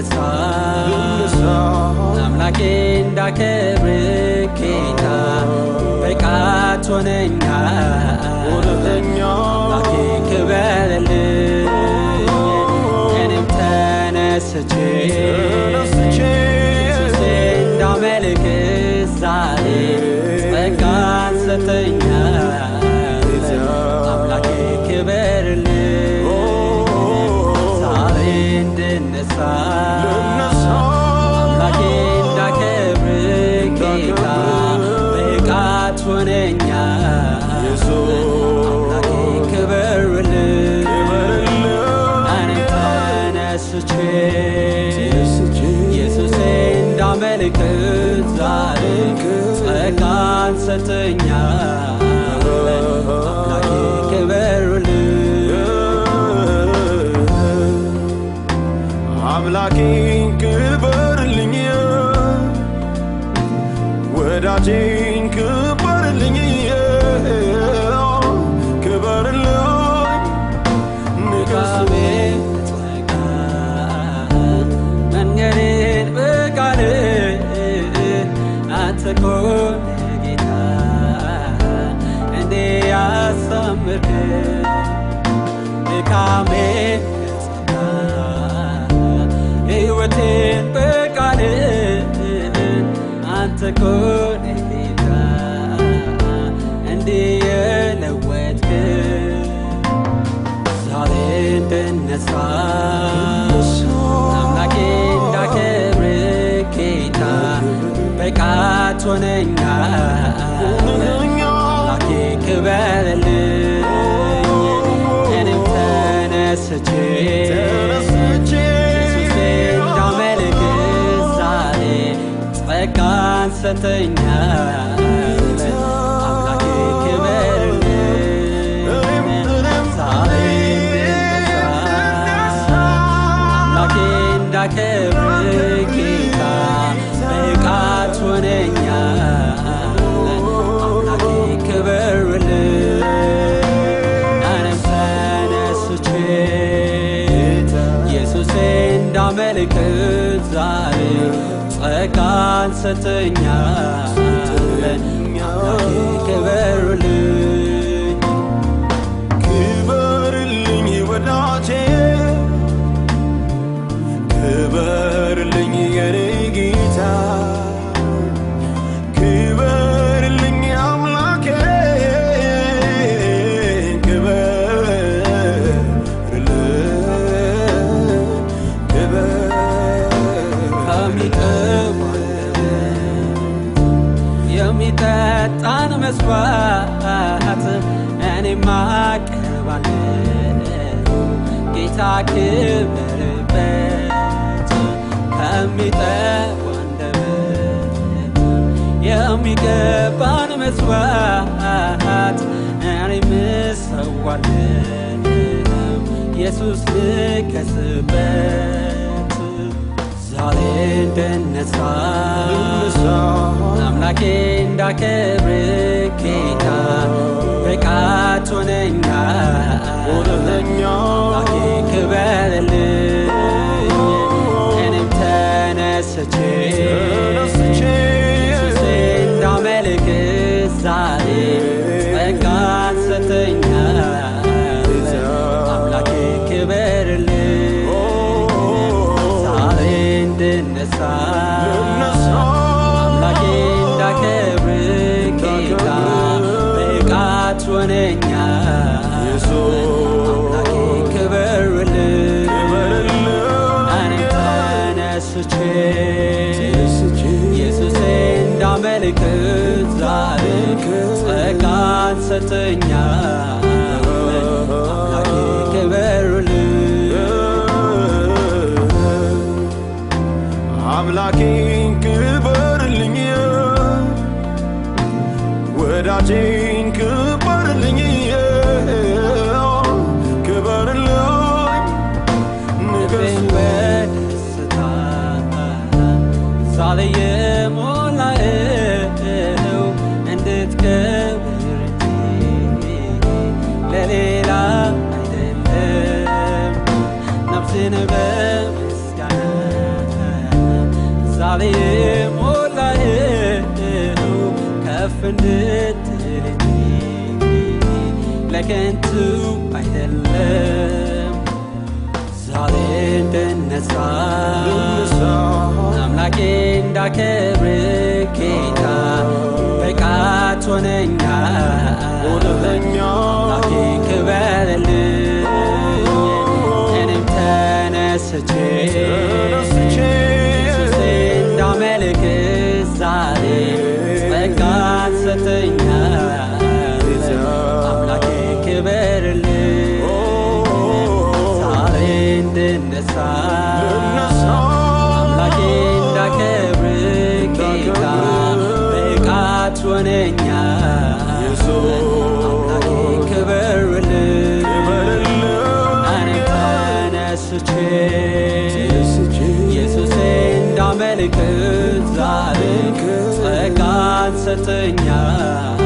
ልነሳ አምላኬ እንዳከብር ጌታ በቃት ሆነኛል አምላኬ ክበርልኝ እኔም ተነስቼ ኢየሱሴን እንዳመልክ ዛሬ ጸጋን ሰጠኛል አምላኬ ክበርልኝ ዛሬ እንድነሳ አምላኬ እንዳከብር ጌታ በቃት ሆነኛል አምላኬ ክበርልኝ እኔም ተነስቼ ኢየሱሴን እንዳመልክ ዛሬ ጸጋን ሰጠኛል አምላኬ ክበርልኝ አምላኬ ክበርልኝ ወዳጄን ክበርልኝ ክበርልኝ ንጋቤ ጸጋ መንገዴን በቃል አንተ እኮ ጌታ እንዴ ያሳምርክ ድካሜ ጸጋ ሕይወቴን በቃል አንተ እኮ ጌታ እንዴ የለወጥክ ዛሬ እንድነሳ አምላኬ እንዳከብር ጌታ በቃት ሆነኛል አምላኬ ክበርልኝ እኔም ተነስቼ ኢየሱሴን እንዳመልክ ዛሬ ጸጋን ሰጠኛል አምላኬ ክበርልኝ ዛሬ እንድነሳ አምላኬ እንዳከብር ጌታ በቃት ሆነኛል አምላኬ ክበርልኝ እኔም ተነስቼ ኢየሱሴን እንዳመልክ ዛሬ ጸጋን ሰጠኛል አምላኬ ክበርልኝ ክበርልኝ ወዳጄ ክበርልኝ የኔ ጌታ ክበርልኝ አምላኬ የሚጠጣን መስዋዕት እኔም አቀርባለሁ ጌታ ክበርበት ከሚጠጣው አንደበት የሚገባን መስዋዕት እኔም እሰዋለሁ ኢየሱስ ንገስበት ዛሬ እንድነሳ አምላኬ እንዳከብር ጌታ በቃት ሆነኛል አምላኬ ክበርልኝ እኔም ተነስቼ ኢየሱሴን እንዳመልክ ዛሬ ጸጋን ሰጠኛል አምላኬ ክበርልኝ ዛሬ እንድነሳ አምላኬ እንዳከብር ጌታ በቃት ሆነኛል አምላኬ ክበርልኝ እኔም ተነስቼ ኢየሱሴን እንዳመልክ ዛሬ ጸጋን ሰጠኛል አምላኬ ክበርልኝ አምላኬን ክበርልኝ ወዳጄን ክበርልኝ ክበርልኝ ንገስ በደስታ ዛሬ የሞላኸው እንድትከብር እንጂ ለሌላ አይደለም ነፍሴን በምስጋና ዛሬ ሞላኸው ከፍ እንድትልኝ ለከንቱ አይደለም ዛሬ እንድነሳ አምላኬ እንዳከብር ጌታ በቃት ሆነኛል አምላኬ ክበርልኝ እኔም ተነስቼ ኢየሱሴ እንዳመልክ ዛሬ ጸጋን ሰጠኛል አምላኬ ክበርልኝ ዛሬ እንድነሳ አምላኬ እንዳከብር ጌታ በቃት ሆነኛል አምላኬ ክበርልኝ እኔም ተነስቼ ኢየሱሴ እንዳመልክ ዛሬ ጸጋን ሰጠኛል